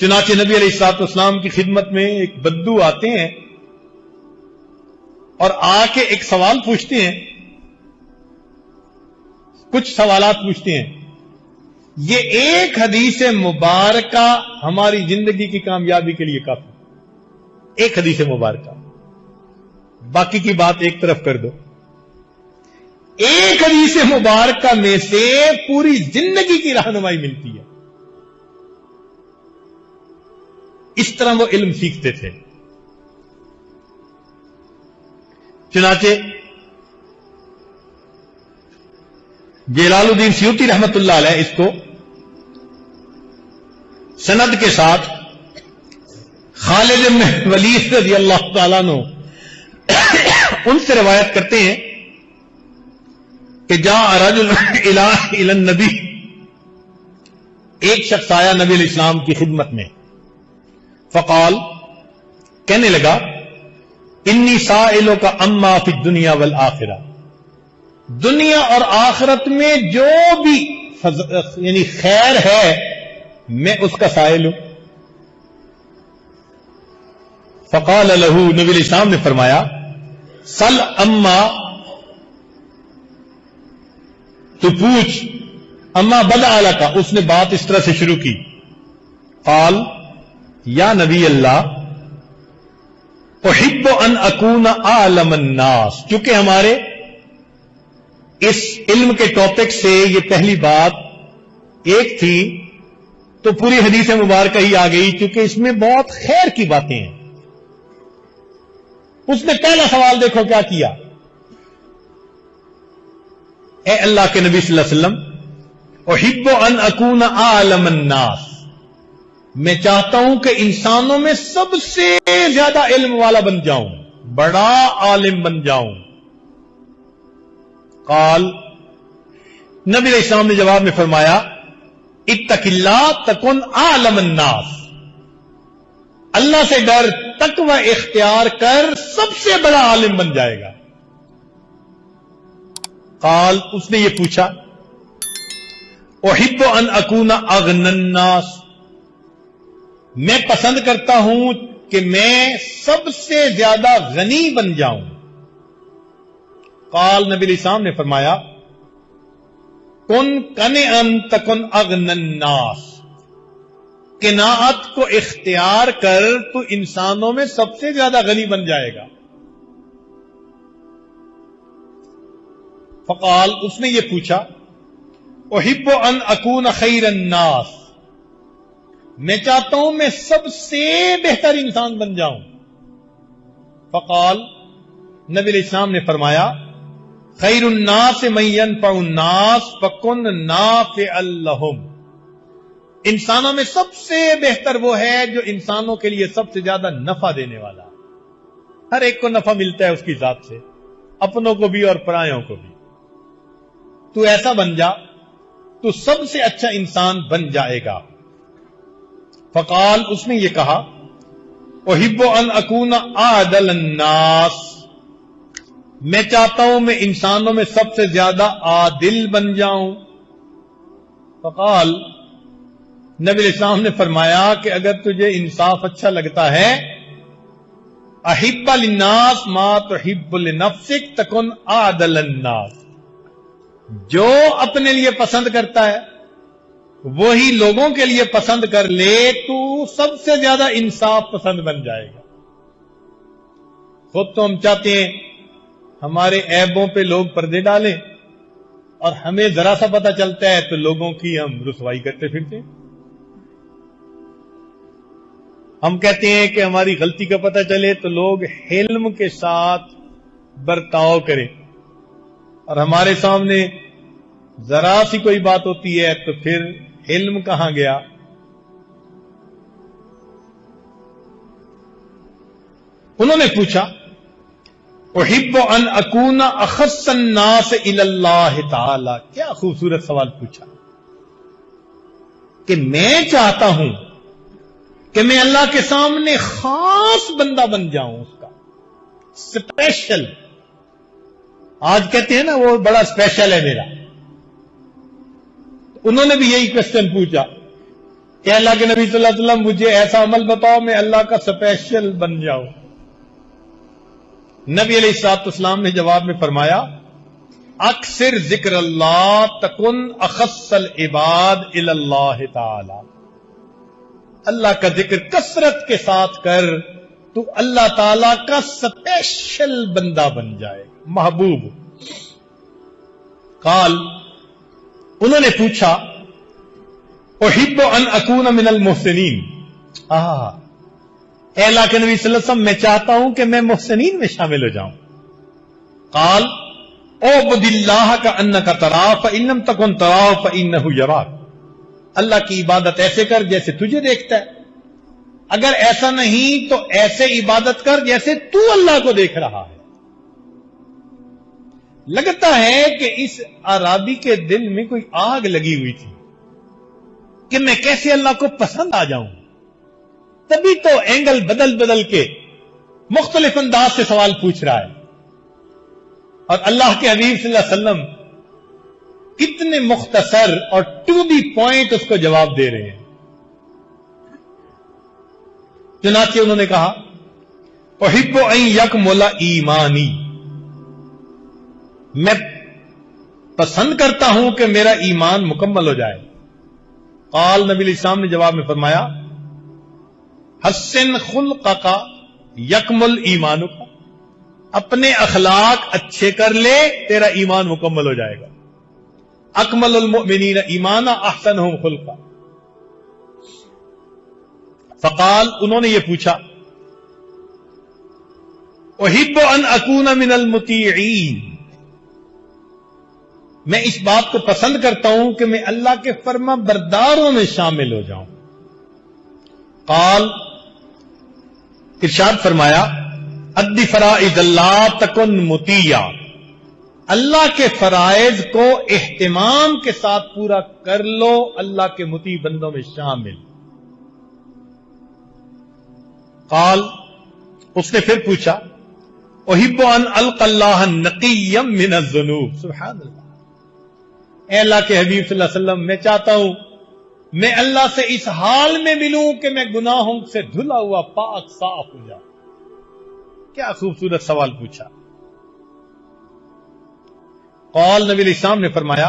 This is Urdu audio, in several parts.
چنانچہ نبی علیہ الصلوۃ والسلام کی خدمت میں ایک بدو آتے ہیں اور آ کے ایک سوال پوچھتے ہیں، کچھ سوالات پوچھتے ہیں. یہ ایک حدیث مبارکہ ہماری زندگی کی کامیابی کے لیے کافی. ایک حدیث مبارکہ، باقی کی بات ایک طرف کر دو. ایک حدیث مبارکہ میں سے پوری زندگی کی رہنمائی ملتی ہے. اس طرح وہ علم سیکھتے تھے. چنانچہ جلال الدین سیوطی رحمت اللہ علیہ اس کو سند کے ساتھ خالد بن ولید رضی اللہ تعالیٰ عنہ ان سے روایت کرتے ہیں کہ جاء رجل الی النبی، ایک شخص آیا نبی علیہ السلام کی خدمت میں. فقال، کہنے لگا، انی سائلک اما فی الدنیا والآخرہ، دنیا اور آخرت میں جو بھی یعنی خیر ہے میں اس کا سائل ہوں. فقال له، نبی علیہ السلام نے فرمایا، سل اما، تو پوچھ، اما بدأ لک، اس نے بات اس طرح سے شروع کی. قال، یا نبی اللہ، احب ان اکون اعلم الناس، چونکہ ہمارے اس علم کے ٹاپک سے یہ پہلی بات ایک تھی تو پوری حدیث مبارکہ ہی آ گئی، کیونکہ اس میں بہت خیر کی باتیں ہیں. اس نے پہلا سوال دیکھو کیا کیا، اے اللہ کے نبی صلی اللہ علیہ وسلم، احب ان اکون اعلم الناس، میں چاہتا ہوں کہ انسانوں میں سب سے زیادہ علم والا بن جاؤں، بڑا عالم بن جاؤں. قال، نبی علیہ السلام نے جواب میں فرمایا، اتق اللہ تکن اعلم الناس، اللہ سے ڈر، تقوی اختیار کر، سب سے بڑا عالم بن جائے گا. قال، اس نے یہ پوچھا، احب ان اکون اغنى الناس، میں پسند کرتا ہوں کہ میں سب سے زیادہ غنی بن جاؤں. قال، نبی علیہ السلام نے فرمایا، کن قنعا تکن اغنى الناس، قناعت کو اختیار کر تو انسانوں میں سب سے زیادہ غنی بن جائے گا. فقال، اس نے یہ پوچھا، احب ان اکون خیر الناس، میں چاہتا ہوں میں سب سے بہتر انسان بن جاؤں. فقال، نبی علیہ السلام نے فرمایا، خیر الناس من ينفع الناس فکن نافعا لهم، انسانوں میں سب سے بہتر وہ ہے جو انسانوں کے لیے سب سے زیادہ نفع دینے والا. ہر ایک کو نفع ملتا ہے اس کی ذات سے، اپنوں کو بھی اور پرایوں کو بھی. تو ایسا بن جا تو سب سے اچھا انسان بن جائے گا. فقال، اس نے یہ کہا، احب ان اکون اعدل الناس، میں چاہتا ہوں میں انسانوں میں سب سے زیادہ عادل بن جاؤں. فقال، نبی علیہ السلام نے فرمایا کہ اگر تجھے انصاف اچھا لگتا ہے، احب للناس ما تحب لنفسک تکن اعدل الناس، جو اپنے لیے پسند کرتا ہے وہی لوگوں کے لیے پسند کر لے تو سب سے زیادہ انصاف پسند بن جائے گا. خود تو ہم چاہتے ہیں ہمارے عیبوں پہ لوگ پردے ڈالیں، اور ہمیں ذرا سا پتہ چلتا ہے تو لوگوں کی ہم رسوائی کرتے پھرتے ہیں. ہم کہتے ہیں کہ ہماری غلطی کا پتہ چلے تو لوگ حلم کے ساتھ برتاؤ کریں، اور ہمارے سامنے ذرا سی کوئی بات ہوتی ہے تو پھر علم کہاں گیا. انہوں نے پوچھا، احب ان اکون اخص الناس الی اللہ تعالی، کیا خوبصورت سوال پوچھا کہ میں چاہتا ہوں کہ میں اللہ کے سامنے خاص بندہ بن جاؤں، اس کا اسپیشل. آج کہتے ہیں نا وہ بڑا اسپیشل ہے میرا. انہوں نے بھی یہی کوشچن پوچھا کہ اللہ کے نبی صلی اللہ علیہ وسلم مجھے ایسا عمل بتاؤ میں اللہ کا اسپیشل بن جاؤں. نبی علیہ الصلوۃ والسلام نے جواب میں فرمایا اکثر ذکر اللہ تکن اخص العباد الی اللہ تعالی. اللہ کا ذکر کثرت کے ساتھ کر تو اللہ تعالی کا اسپیشل بندہ بن جائے, محبوب. قال, انہوں نے پوچھا احب ان اکون من المحسنین. اے اللہ کے نبی صلی اللہ علیہ وسلم میں چاہتا ہوں کہ میں محسنین میں شامل ہو جاؤں. قال اعبد اللہ کانک تراہ فان لم تکن تراہ فانہ یراک. اللہ کی عبادت ایسے کر جیسے تجھے دیکھتا ہے, اگر ایسا نہیں تو ایسے عبادت کر جیسے تو اللہ کو دیکھ رہا ہے. لگتا ہے کہ اس عرابی کے دل میں کوئی آگ لگی ہوئی تھی کہ میں کیسے اللہ کو پسند آ جاؤں. تبھی تو اینگل بدل بدل کے مختلف انداز سے سوال پوچھ رہا ہے, اور اللہ کے حبیب صلی اللہ علیہ وسلم کتنے مختصر اور ٹو دی پوائنٹ اس کو جواب دے رہے ہیں. چنانچہ انہوں نے کہا احب ان یکمل ایمانی, میں پسند کرتا ہوں کہ میرا ایمان مکمل ہو جائے. قال, نبی علیہ السلام نے جواب میں فرمایا حسن خلقک یکمل ایمانک, اپنے اخلاق اچھے کر لے تیرا ایمان مکمل ہو جائے گا. اکمل المؤمنین ایمانا احسنہم خلقا. فقال, انہوں نے یہ پوچھا احب ان اکون من المطیعین, میں اس بات کو پسند کرتا ہوں کہ میں اللہ کے فرما برداروں میں شامل ہو جاؤں. قال, ارشاد فرمایا ادی فرائض اللہ تکن مطیع, اللہ کے فرائض کو اہتمام کے ساتھ پورا کر لو, اللہ کے مطیع بندوں میں شامل. قال, اس نے پھر پوچھا احب ان القى اللہ نقیا من الذنوب. سبحان اللہ. اے اللہ کے حبیب صلی اللہ علیہ وسلم, میں چاہتا ہوں میں اللہ سے اس حال میں ملوں کہ میں گناہوں سے دھلا ہوا پاک صاف ہو جاؤں. کیا خوبصورت سوال پوچھا. قال, نبی علیہ السلام نے فرمایا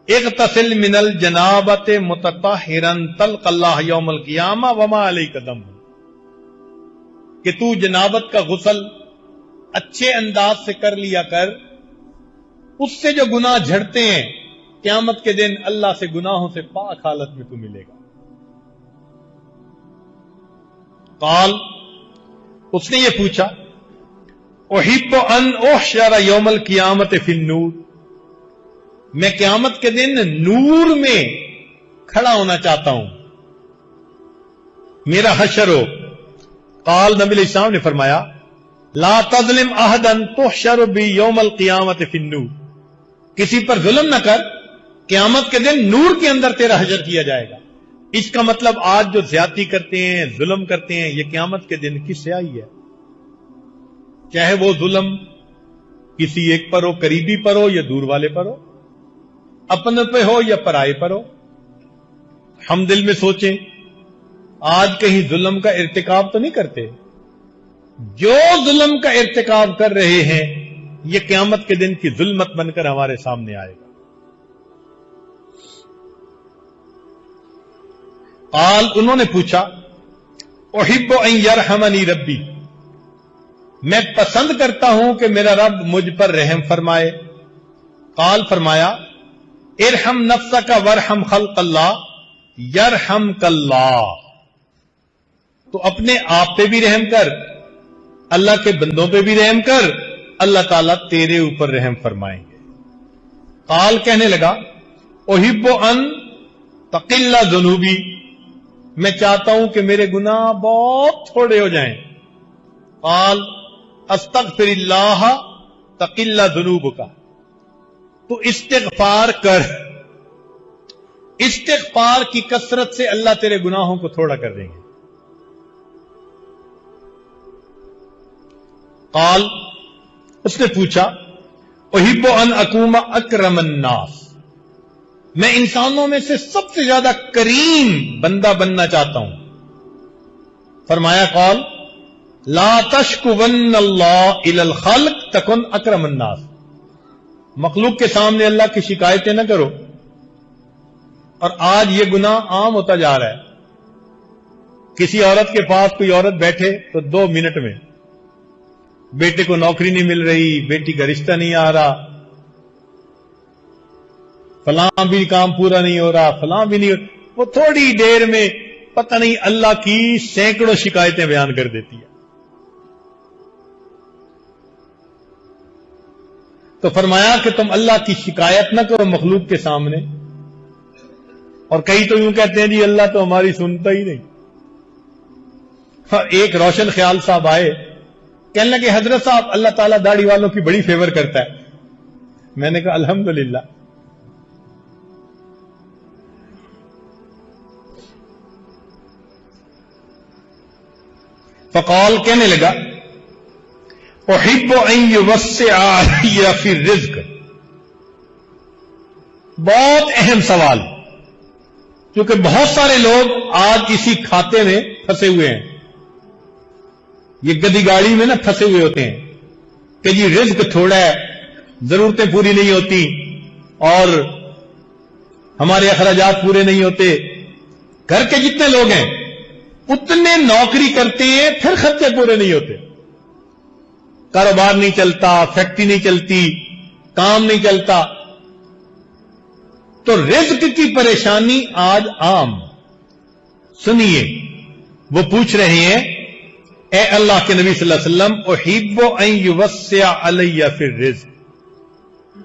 اغتسل من الجنابۃ متطہرا تلقى اللہ یوم القیامہ وما علیک ذنب, کہ تو جنابت کا غسل اچھے انداز سے کر لیا کر, اس سے جو گناہ جھڑتے ہیں قیامت کے دن اللہ سے گناہوں سے پاک حالت میں تو ملے گا. قال, اس نے یہ پوچھا احب ان احشر یوم القیامت فی النور, میں قیامت کے دن نور میں کھڑا ہونا چاہتا ہوں, میرا حشر ہو. قال, نبی علیہ السلام نے فرمایا لا تظلم احدا تحشر بی یوم القیامت فی النور, کسی پر ظلم نہ کر, قیامت کے دن نور کے اندر تیرا حشر کیا جائے گا. اس کا مطلب آج جو زیادتی کرتے ہیں, ظلم کرتے ہیں, یہ قیامت کے دن کس سے آئی ہے؟ چاہے وہ ظلم کسی ایک پر ہو, قریبی پر ہو یا دور والے پر ہو, اپنے پہ ہو یا پرائے پر ہو. ہم دل میں سوچیں آج کہیں ظلم کا ارتکاب تو نہیں کرتے. جو ظلم کا ارتکاب کر رہے ہیں یہ قیامت کے دن کی ظلمت بن کر ہمارے سامنے آئے گا. قال, انہوں نے پوچھا احب ان یرحمنی ربی, میں پسند کرتا ہوں کہ میرا رب مجھ پر رحم فرمائے. قال, فرمایا ارحم نفسک وارحم خلق اللہ یرحمک اللہ, تو اپنے آپ پہ بھی رحم کر, اللہ کے بندوں پہ بھی رحم کر, اللہ تعالیٰ تیرے اوپر رحم فرمائیں گے. قال, کہنے لگا احب ان تقل ذنوبی, میں چاہتا ہوں کہ میرے گناہ بہت تھوڑے ہو جائیں. قال استغفر اللہ تقل ذنوبک, تو استغفار کر, استغفار کی کثرت سے اللہ تیرے گناہوں کو تھوڑا کر دیں گے. قال, اس نے پوچھا احب ان اکون اکرم الناس, میں انسانوں میں سے سب سے زیادہ کریم بندہ بننا چاہتا ہوں. فرمایا قال لا تشکون اللہ الی الخلق تکن اکرم الناس. مخلوق کے سامنے اللہ کی شکایتیں نہ کرو. اور آج یہ گناہ عام ہوتا جا رہا ہے. کسی عورت کے پاس کوئی عورت بیٹھے تو 2 منٹ میں بیٹے کو نوکری نہیں مل رہی، بیٹی کا رشتہ نہیں آ رہا، فلاں بھی کام پورا نہیں ہو رہا، فلاں بھی نہیں ہو رہا. وہ تھوڑی دیر میں پتہ نہیں اللہ کی سینکڑوں شکایتیں بیان کر دیتی ہے. تو فرمایا کہ تم اللہ کی شکایت نہ کرو مخلوق کے سامنے. اور کئی تو یوں کہتے ہیں جی اللہ تو ہماری سنتا ہی نہیں. ایک روشن خیال صاحب آئے، کہنے لگے حضرت صاحب اللہ تعالیٰ داڑھی والوں کی بڑی فیور کرتا ہے. میں نے کہا الحمدللہ. فقال کہنے لگا احب ان یوسع علی فی الرزق. بہت اہم سوال، کیونکہ بہت سارے لوگ آج اسی کھاتے میں پھنسے ہوئے ہیں. یہ گدی گاڑی میں پھنسے ہوئے ہوتے ہیں کہ جی رزق تھوڑا ہے، ضرورتیں پوری نہیں ہوتی اور ہمارے اخراجات پورے نہیں ہوتے. گھر کے جتنے لوگ ہیں اتنے نوکری کرتے ہیں، پھر خرچے پورے نہیں ہوتے. کاروبار نہیں چلتا، فیکٹری نہیں چلتی، کام نہیں چلتا. تو رزق کی پریشانی آج عام. سنیے، وہ پوچھ رہے ہیں اے اللہ کے نبی صلی اللہ علیہ وسلم احب ان یوسع علی فی الرزق.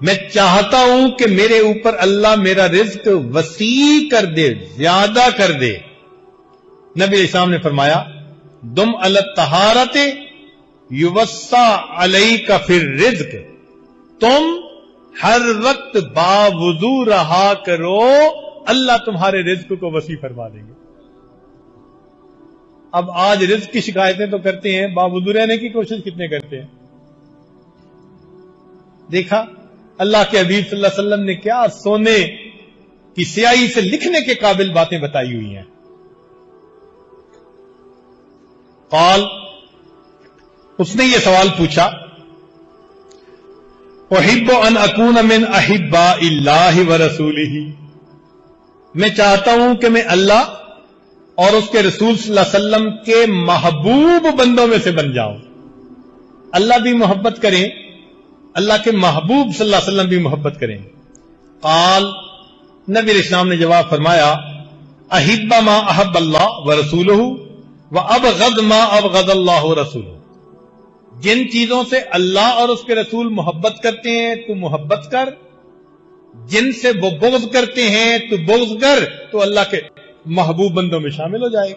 میں چاہتا ہوں کہ میرے اوپر اللہ میرا رزق وسیع کر دے، زیادہ کر دے. نبی علیہ السلام نے فرمایا دم علی الطہارۃ یوسع علیک فی الرزق. تم ہر وقت باوضو رہا کرو، اللہ تمہارے رزق کو وسیع فرما دیں گے. اب آج رزق کی شکایتیں تو کرتے ہیں، باوضو رہنے کی کوشش کتنے کرتے ہیں. دیکھا اللہ کے حبیب صلی اللہ علیہ وسلم نے کیا سونے کی سیاہی سے لکھنے کے قابل باتیں بتائی ہوئی ہیں. قال اس نے یہ سوال پوچھا احب ان اکون من احباء اللہ ورسولہ. میں چاہتا ہوں کہ میں اللہ اور اس کے رسول صلی اللہ علیہ وسلم کے محبوب بندوں میں سے بن جاؤں. اللہ بھی محبت کریں، اللہ کے محبوب صلی اللہ علیہ وسلم بھی محبت کریں. قال نبی علیہ السلام نے جواب فرمایا احب ما احب اللہ ورسولہ وابغض ما ابغض اللہ ورسولہ. جن چیزوں سے اللہ اور اس کے رسول محبت کرتے ہیں تو محبت کر، جن سے وہ بغض کرتے ہیں تو بغض کر، تو اللہ کے محبوب بندوں میں شامل ہو جائے.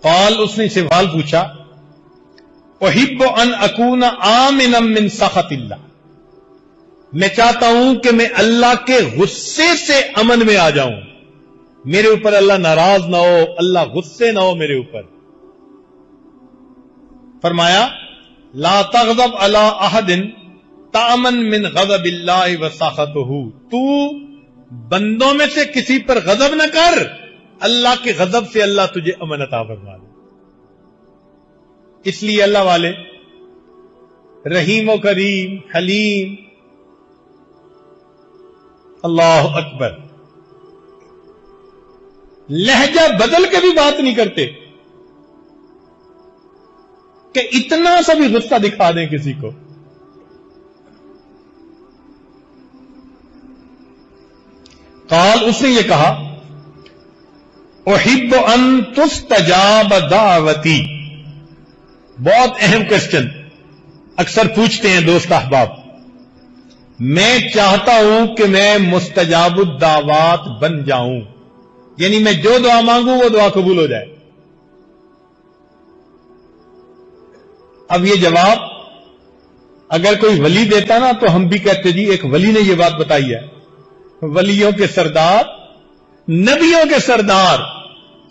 قال اس نے سوال پوچھا احب ان اکون آمنا من سخط اللہ. میں چاہتا ہوں کہ میں اللہ کے غصے سے امن میں آ جاؤں، میرے اوپر اللہ ناراض نہ ہو، اللہ غصے نہ ہو میرے اوپر. فرمایا لا تغضب علی احد تامن من غضب اللہ وسخطہ. تو بندوں میں سے کسی پر غضب نہ کر، اللہ کے غضب سے اللہ تجھے امن عطا فرما دے. اس لیے اللہ والے رحیم و کریم، حلیم، اللہ اکبر، لہجہ بدل کے بھی بات نہیں کرتے کہ اتنا سا بھی غصہ دکھا دیں کسی کو. قال اس نے یہ کہا احب ان تستجاب دعوتی. بہت اہم کوشچن اکثر پوچھتے ہیں دوست احباب. میں چاہتا ہوں کہ میں مستجاب الدعوات بن جاؤں، یعنی میں جو دعا مانگوں وہ دعا قبول ہو جائے. اب یہ جواب اگر کوئی ولی دیتا نا تو ہم بھی کہتے جی ایک ولی نے یہ بات بتائی ہے. ولیوں کے سردار، نبیوں کے سردار،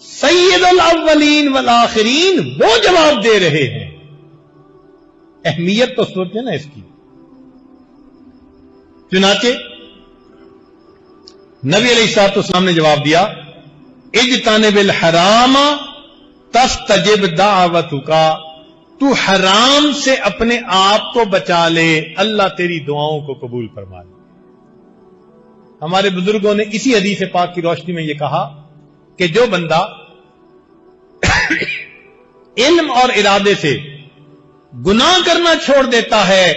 سید الاولین والآخرین وہ جواب دے رہے ہیں. اہمیت تو سوچیں نا اس کی. چنانچہ نبی علیہ الصلوۃ والسلام نے جواب دیا اجتنب الحرام تستجب دعوتک، تو حرام سے اپنے آپ کو بچا لے، اللہ تیری دعاؤں کو قبول فرما لے۔ ہمارے بزرگوں نے اسی حدیث پاک کی روشنی میں یہ کہا کہ جو بندہ علم اور ارادے سے گناہ کرنا چھوڑ دیتا ہے،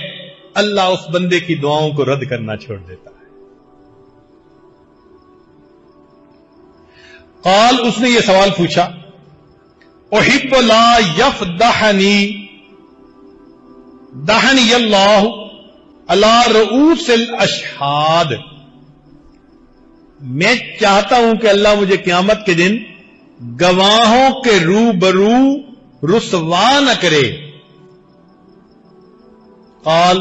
اللہ اس بندے کی دعاؤں کو رد کرنا چھوڑ دیتا ہے۔ قال، اس نے یہ سوال پوچھا احب لا یفضحنی دحنی اللہ علی رؤوس الاشہاد، میں چاہتا ہوں کہ اللہ مجھے قیامت کے دن گواہوں کے روبرو رسوا نہ کرے۔ قال،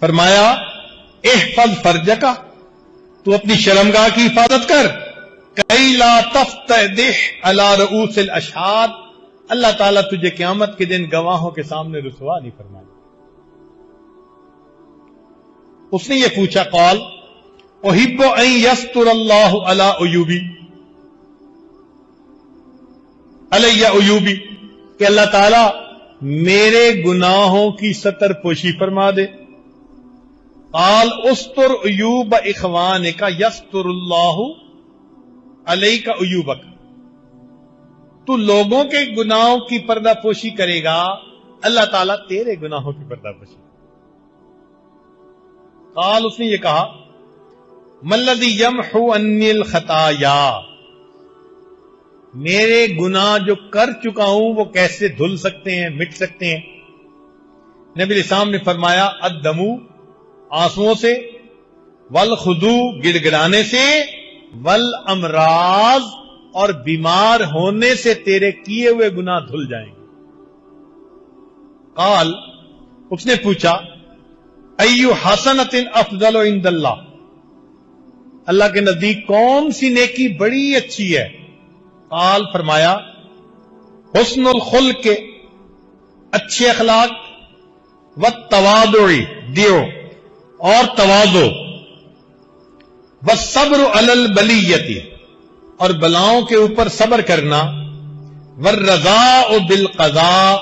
فرمایا احفظ فرجک، تو اپنی شرمگاہ کی حفاظت کر، کئی لا تفتضح علی رؤوس الاشہاد، اللہ تعالیٰ تجھے قیامت کے دن گواہوں کے سامنے رسوا نہیں فرمائے۔ اس نے یہ پوچھا قال احب ان یستر اللہ علی عیوبی علی عیوبی، کہ اللہ تعالیٰ میرے گناہوں کی ستر پوشی فرما دے۔ قال استر عیوب اخوانک یستر اللہ علیک عیوبک، تو لوگوں کے گناہوں کی پردہ پوشی کرے گا، اللہ تعالیٰ تیرے گناہوں کی پردہ پوشی۔ قال، اس نے یہ کہا مَلَّذِي يَمْحُو عَنِّي الْخَطَايَا، میرے گناہ جو کر چکا ہوں وہ کیسے دھل سکتے ہیں، مٹ سکتے ہیں؟ نبی علیہ السلام نے فرمایا الدم، آنسوؤں سے، والخدو، گڑ گڑانے سے، والامراض، اور بیمار ہونے سے تیرے کیے ہوئے گناہ دھل جائیں گے۔ قال، اس نے پوچھا ایو حسنۃ افضل عند اللہ، اللہ کے نزدیک کون سی نیکی بڑی اچھی ہے؟ قال، فرمایا حسن الخلق، اچھے اخلاق، والتواضع، دیو اور تواضع، والصبر علی البلیۃ، اور بلاؤں کے اوپر صبر کرنا، والرضاء بالقضاء،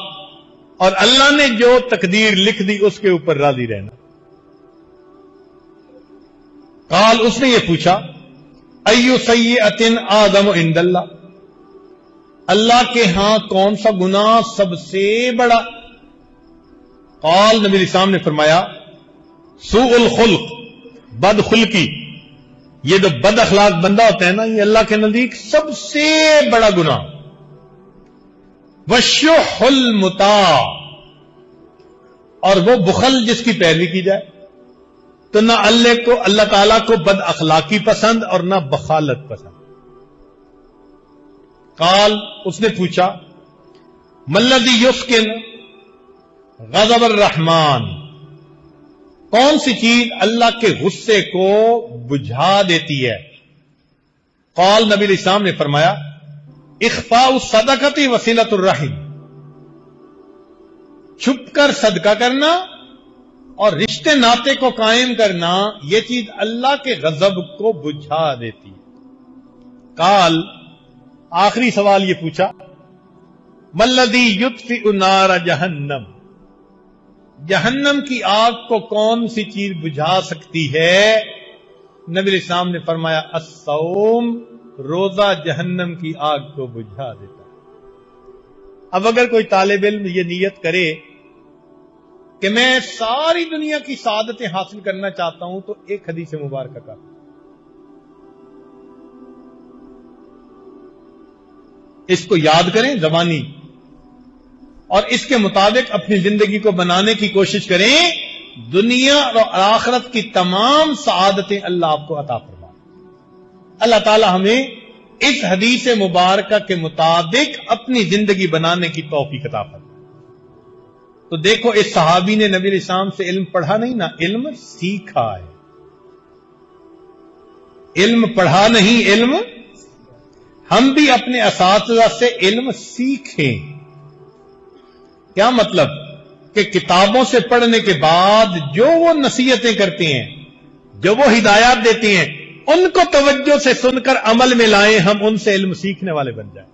اور اللہ نے جو تقدیر لکھ دی اس کے اوپر راضی رہنا۔ قال، اس نے یہ پوچھا ایو سیئۃ اعظم عند اللہ، اللہ کے ہاں کون سا گناہ سب سے بڑا؟ قال، نبی علیہ السلام نے فرمایا سوء الخلق، بد خلقی، یہ جو بد اخلاق بندہ ہوتا ہے نا، یہ اللہ کے نزدیک سب سے بڑا گناہ۔ وشح المطاع، اور وہ بخل جس کی پیروی کی جائے، تو نہ اللہ تعالیٰ کو بد اخلاقی پسند اور نہ بخالت پسند۔ قال، اس نے پوچھا مَلَّذِي يُسْكِنُ غضب الرحمن، کون سی چیز اللہ کے غصے کو بجھا دیتی ہے؟ قال، نبی علیہ السلام نے فرمایا اخفاء الصدقۃ وصلۃ الرحم، چھپ کر صدقہ کرنا اور رشتے ناطے کو قائم کرنا، یہ چیز اللہ کے غضب کو بجھا دیتی ہے۔ قال، آخری سوال یہ پوچھا مَلَّذِي يُطْفِئُ نَارَ جہنم، جہنم کی آگ کو کون سی چیز بجھا سکتی ہے؟ نبی علیہ السلام نے فرمایا الصوم، روزہ جہنم کی آگ کو بجھا دیتا ہے۔ اب اگر کوئی طالب علم یہ نیت کرے کہ میں ساری دنیا کی سعادتیں حاصل کرنا چاہتا ہوں، تو ایک حدیث مبارکہ کا اس کو یاد کریں زبانی، اور اس کے مطابق اپنی زندگی کو بنانے کی کوشش کریں، دنیا اور آخرت کی تمام سعادتیں اللہ آپ کو عطا فرمائے۔ اللہ تعالی ہمیں اس حدیث مبارکہ کے مطابق اپنی زندگی بنانے کی توفیق عطا فرمائے۔ تو دیکھو، اس صحابی نے نبی علیہ السلام سے علم پڑھا نہیں نا، علم سیکھا ہے۔ علم پڑھا نہیں، علم ہم بھی اپنے اساتذہ سے علم سیکھیں۔ کیا مطلب؟ کہ کتابوں سے پڑھنے کے بعد جو وہ نصیحتیں کرتے ہیں جو وہ ہدایات دیتی ہیں ان کو توجہ سے سن کر عمل میں لائیں، ہم ان سے علم سیکھنے والے بن جائیں۔